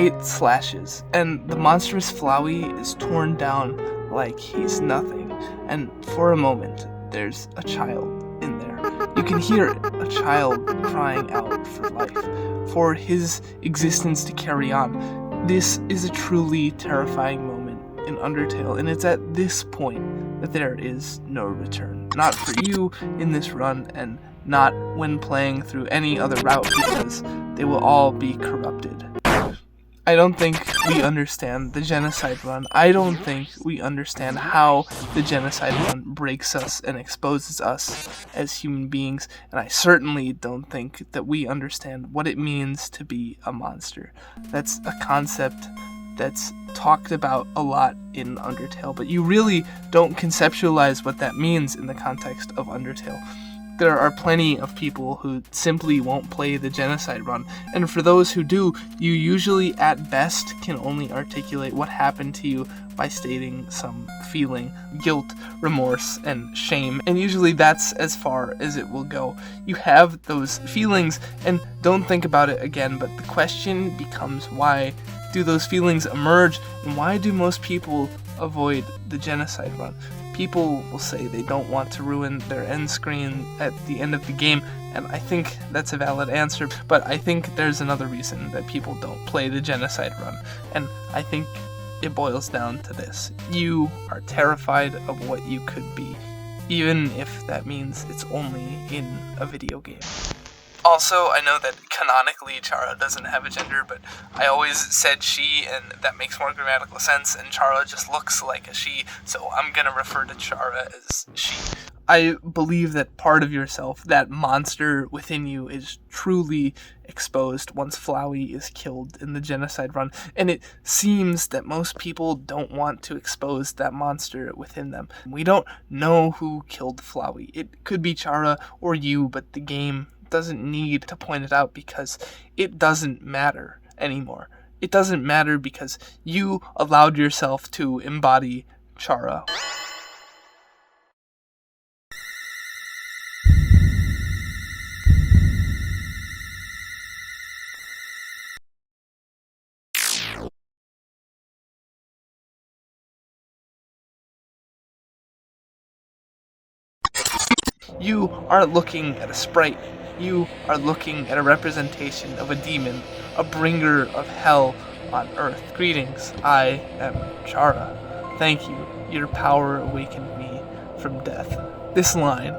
8 slashes, and the monstrous Flowey is torn down like he's nothing, and for a moment, there's a child in there. You can hear it, a child crying out for life, for his existence to carry on. This is a truly terrifying moment in Undertale, and it's at this point that there is no return. Not for you in this run, and not when playing through any other route, because they will all be corrupted. I don't think we understand the Genocide run. I don't think we understand how the Genocide run breaks us and exposes us as human beings, and I certainly don't think that we understand what it means to be a monster. That's a concept that's talked about a lot in Undertale, but you really don't conceptualize what that means in the context of Undertale. There are plenty of people who simply won't play the Genocide run, and for those who do, you usually at best can only articulate what happened to you by stating some feeling, guilt, remorse, and shame, and usually that's as far as it will go. You have those feelings and don't think about it again, but the question becomes, why do those feelings emerge, and why do most people avoid the Genocide run? People will say they don't want to ruin their end screen at the end of the game, and I think that's a valid answer, but I think there's another reason that people don't play the Genocide run, and I think it boils down to this. You are terrified of what you could be, even if that means it's only in a video game. Also, I know that canonically Chara doesn't have a gender, but I always said she, and that makes more grammatical sense, and Chara just looks like a she, so I'm gonna refer to Chara as she. I believe that part of yourself, that monster within you, is truly exposed once Flowey is killed in the Genocide run, and it seems that most people don't want to expose that monster within them. We don't know who killed Flowey. It could be Chara or you, but the game doesn't need to point it out because it doesn't matter anymore. It doesn't matter because you allowed yourself to embody Chara. You aren't looking at a sprite. You are looking at a representation of a demon, a bringer of hell on earth. Greetings, I am Chara. Thank you, your power awakened me from death. This line,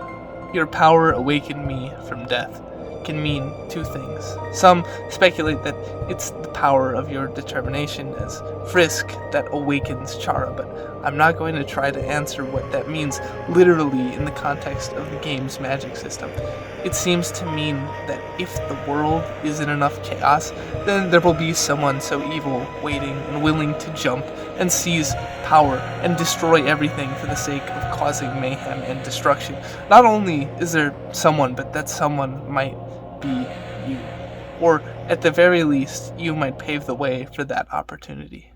your power awakened me from death, can mean two things. Some speculate that it's the power of your determination as Frisk that awakens Chara, but I'm not going to try to answer what that means literally in the context of the game's magic system. It seems to mean that if the world is in enough chaos, then there will be someone so evil waiting and willing to jump and seize power and destroy everything for the sake of causing mayhem and destruction. Not only is there someone, but that someone might be you. Or at the very least, you might pave the way for that opportunity.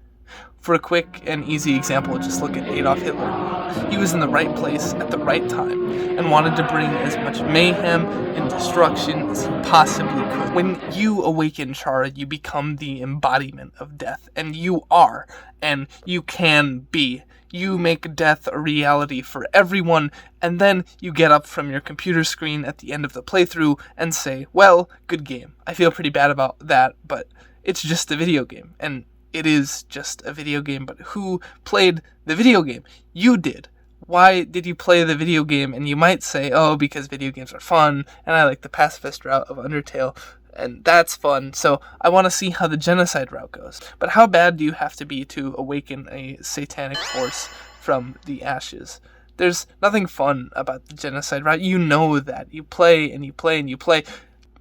For a quick and easy example, just look at Adolf Hitler. He was in the right place at the right time and wanted to bring as much mayhem and destruction as he possibly could. When you awaken Chara, you become the embodiment of death, and you are, and you can be. You make death a reality for everyone, and then you get up from your computer screen at the end of the playthrough and say, well, good game. I feel pretty bad about that, but it's just a video game, and it is just a video game, but who played the video game? You did. Why did you play the video game? And you might say, oh, because video games are fun, and I like the pacifist route of Undertale, and that's fun, so I want to see how the Genocide route goes. But how bad do you have to be to awaken a satanic force from the ashes? There's nothing fun about the Genocide route. You know that. You play and you play and you play.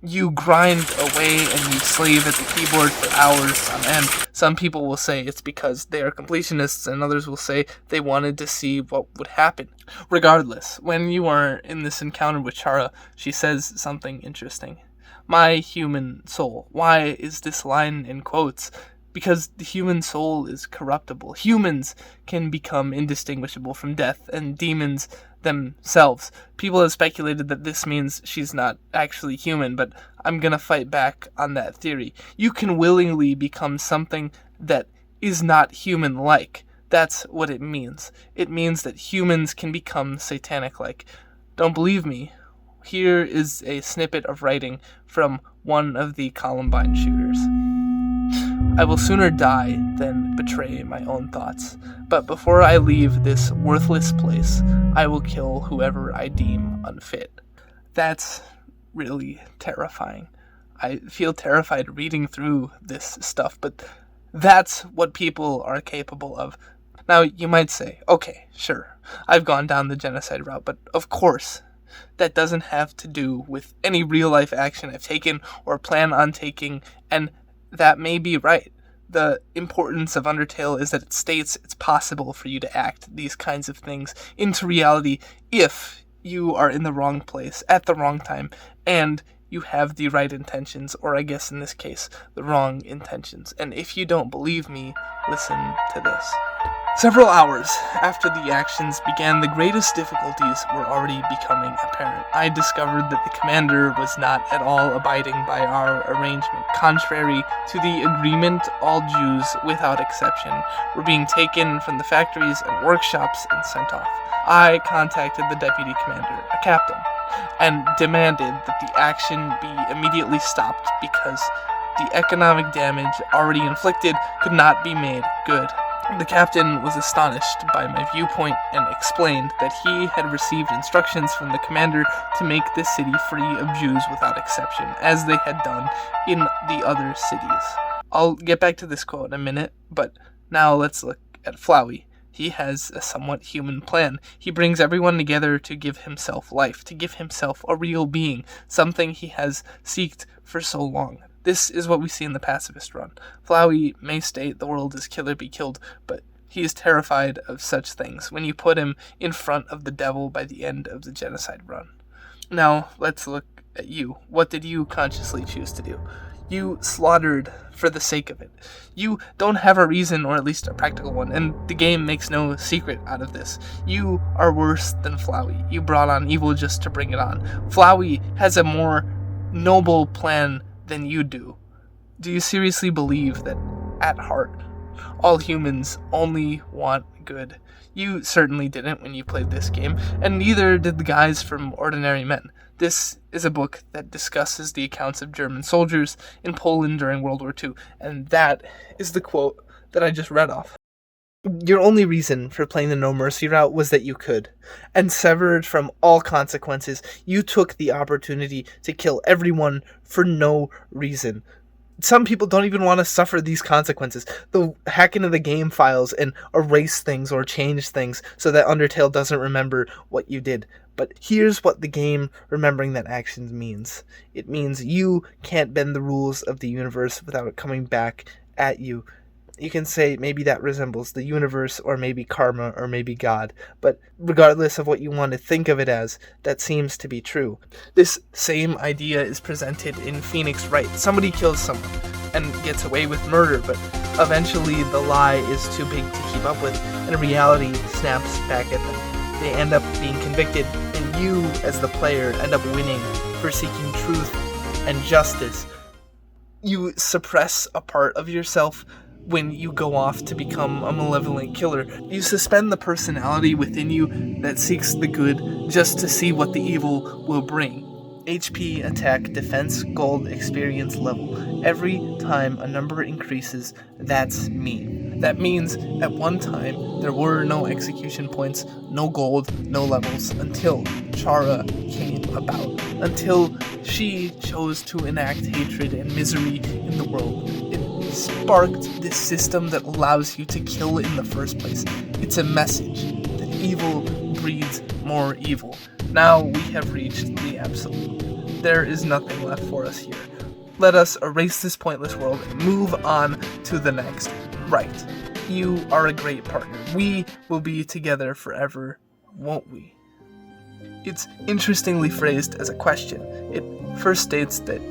You grind away and you slave at the keyboard for hours on end. Some people will say it's because they are completionists, and others will say they wanted to see what would happen. Regardless, when you are in this encounter with Chara, she says something interesting. My human soul. Why is this line in quotes? Because the human soul is corruptible. Humans can become indistinguishable from death, and demons themselves. People have speculated that this means she's not actually human, but I'm gonna fight back on that theory. You can willingly become something that is not human-like. That's what it means. It means that humans can become satanic-like. Don't believe me? Here is a snippet of writing from one of the Columbine shooters. I will sooner die than betray my own thoughts, but before I leave this worthless place, I will kill whoever I deem unfit. That's really terrifying. I feel terrified reading through this stuff, but that's what people are capable of. Now, you might say, okay, sure, I've gone down the genocide route, but of course, that doesn't have to do with any real-life action I've taken or plan on taking, and that may be right. The importance of Undertale is that it states it's possible for you to act these kinds of things into reality if you are in the wrong place at the wrong time and you have the right intentions, or I guess in this case, the wrong intentions. And if you don't believe me, listen to this. Several hours after the actions began, the greatest difficulties were already becoming apparent. I discovered that the commander was not at all abiding by our arrangement. Contrary to the agreement, all Jews, without exception, were being taken from the factories and workshops and sent off. I contacted the deputy commander, a captain, and demanded that the action be immediately stopped because the economic damage already inflicted could not be made good. The captain was astonished by my viewpoint and explained that he had received instructions from the commander to make the city free of Jews without exception, as they had done in the other cities. I'll get back to this quote in a minute, but now let's look at Flowey. He has a somewhat human plan. He brings everyone together to give himself life, to give himself a real being, something he has sought for so long. This is what we see in the pacifist run. Flowey may state the world is kill or be killed, but he is terrified of such things when you put him in front of the devil by the end of the genocide run. Now, let's look at you. What did you consciously choose to do? You slaughtered for the sake of it. You don't have a reason, or at least a practical one, and the game makes no secret out of this. You are worse than Flowey. You brought on evil just to bring it on. Flowey has a more noble plan than you do. Do you seriously believe that, at heart, all humans only want good? You certainly didn't when you played this game, and neither did the guys from Ordinary Men. This is a book that discusses the accounts of German soldiers in Poland during World War II, and that is the quote that I just read off. Your only reason for playing the No Mercy route was that you could, and severed from all consequences, you took the opportunity to kill everyone for no reason. Some people don't even want to suffer these consequences. They'll hack into the game files and erase things or change things so that Undertale doesn't remember what you did. But here's what the game remembering that action means. It means you can't bend the rules of the universe without it coming back at you. You can say maybe that resembles the universe, or maybe karma, or maybe God, but regardless of what you want to think of it as, that seems to be true. This same idea is presented in Phoenix Wright. Somebody kills someone and gets away with murder, but eventually the lie is too big to keep up with, and reality snaps back at them. They end up being convicted, and you, as the player, end up winning for seeking truth and justice. You suppress a part of yourself when you go off to become a malevolent killer. You suspend the personality within you that seeks the good just to see what the evil will bring. HP, attack, defense, gold, experience level. Every time a number increases, that's me. That means at one time there were no execution points, no gold, no levels, until Chara came about. Until she chose to enact hatred and misery in the world. It sparked this system that allows you to kill in the first place. It's a message that evil breeds more evil. Now we have reached the absolute. There is nothing left for us here. Let us erase this pointless world and move on to the next. Right. You are a great partner. We will be together forever, won't we? It's interestingly phrased as a question. It first states that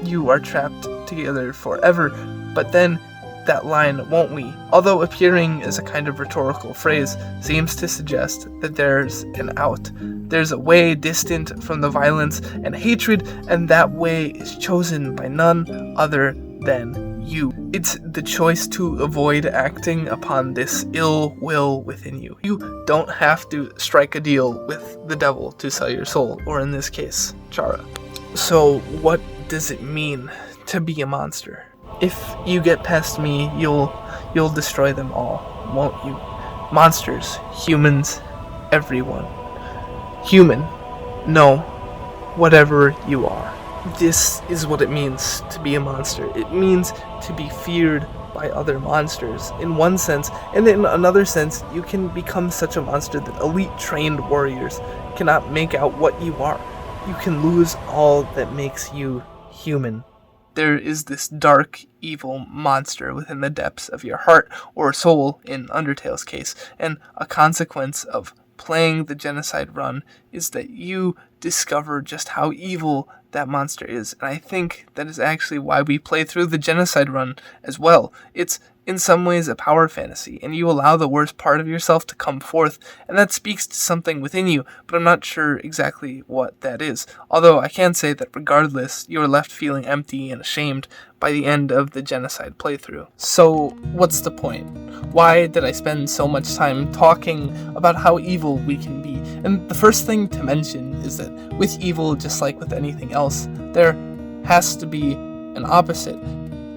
you are trapped together forever, but then that line, won't we? Although appearing as a kind of rhetorical phrase seems to suggest that there's an out. There's a way distant from the violence and hatred, and that way is chosen by none other than you. It's the choice to avoid acting upon this ill will within you. You don't have to strike a deal with the devil to sell your soul, or in this case, Chara. So what does it mean to be a monster? If you get past me, you'll destroy them all, won't you? Monsters, humans, everyone. Human, no, whatever you are. This is what it means to be a monster. It means to be feared by other monsters, in one sense, and in another sense, you can become such a monster that elite trained warriors cannot make out what you are. You can lose all that makes you human. There is this dark, evil monster within the depths of your heart or soul, in Undertale's case, and a consequence of playing the Genocide run is that you discover just how evil that monster is. And I think that is actually why we play through the Genocide run as well. It's in some ways a power fantasy, and you allow the worst part of yourself to come forth, and that speaks to something within you, but I'm not sure exactly what that is. Although I can say that regardless, you are left feeling empty and ashamed by the end of the Genocide playthrough. So what's the point? Why did I spend so much time talking about how evil we can be? And the first thing to mention is that with evil, just like with anything else, there has to be an opposite.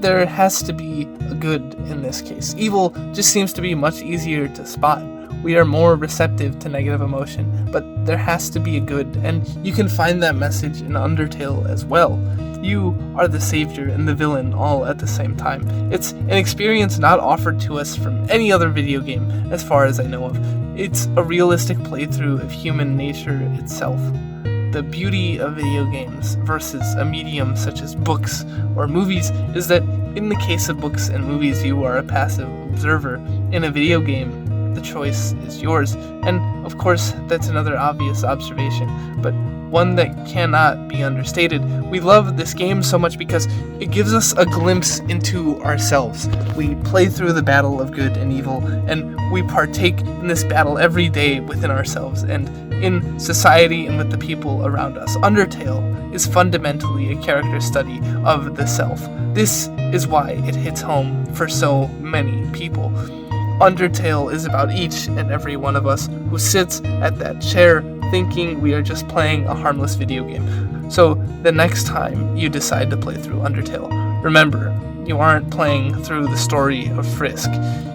There has to be a good in this case. Evil just seems to be much easier to spot. We are more receptive to negative emotion, but there has to be a good, and you can find that message in Undertale as well. You are the savior and the villain all at the same time. It's an experience not offered to us from any other video game, as far as I know of. It's a realistic playthrough of human nature itself. The beauty of video games versus a medium such as books or movies is that in the case of books and movies, you are a passive observer. In a video game, the choice is yours. And of course, that's another obvious observation, but one that cannot be understated. We love this game so much because it gives us a glimpse into ourselves. We play through the battle of good and evil, and we partake in this battle every day within ourselves and in society and with the people around us. Undertale is fundamentally a character study of the self. This is why it hits home for so many people. Undertale is about each and every one of us who sits at that chair thinking we are just playing a harmless video game. So the next time you decide to play through Undertale, remember, you aren't playing through the story of Frisk.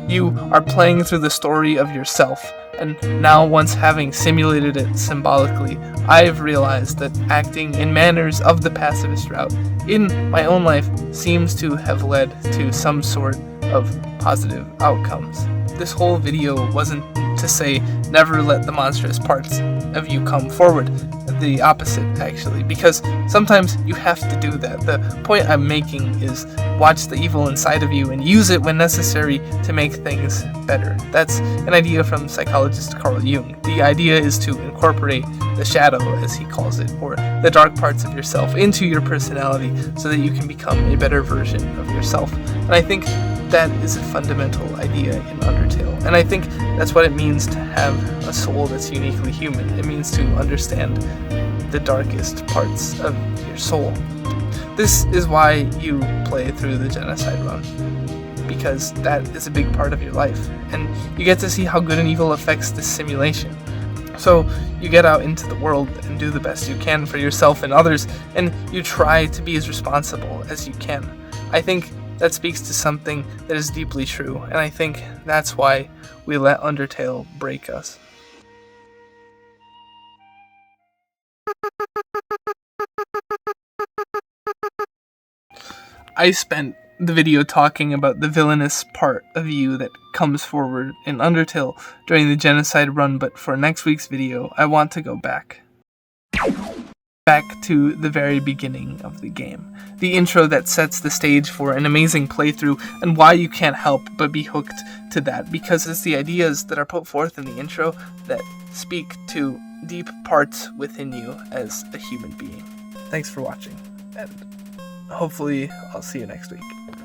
You are playing through the story of yourself. And now, once having simulated it symbolically, I've realized that acting in manners of the pacifist route in my own life seems to have led to some sort of positive outcomes. This whole video wasn't to say never let the monstrous parts of you come forward. The opposite, actually, because sometimes you have to do that. The point I'm making is watch the evil inside of you and use it when necessary to make things better. That's an idea from psychologist Carl Jung. The idea is to incorporate the shadow, as he calls it, or the dark parts of yourself into your personality so that you can become a better version of yourself. And I think that is a fundamental idea in Undertale. And I think that's what it means to have a soul that's uniquely human. It means to understand the darkest parts of your soul. This is why you play through the Genocide run, because that is a big part of your life, and you get to see how good and evil affects this simulation. So you get out into the world and do the best you can for yourself and others, and you try to be as responsible as you can. I think that speaks to something that is deeply true, and I think that's why we let Undertale break us. I spent the video talking about the villainous part of you that comes forward in Undertale during the Genocide run, but for next week's video, I want to go back to the very beginning of the game. The intro that sets the stage for an amazing playthrough, and why you can't help but be hooked to that, because it's the ideas that are put forth in the intro that speak to deep parts within you as a human being. Thanks for watching, and hopefully I'll see you next week.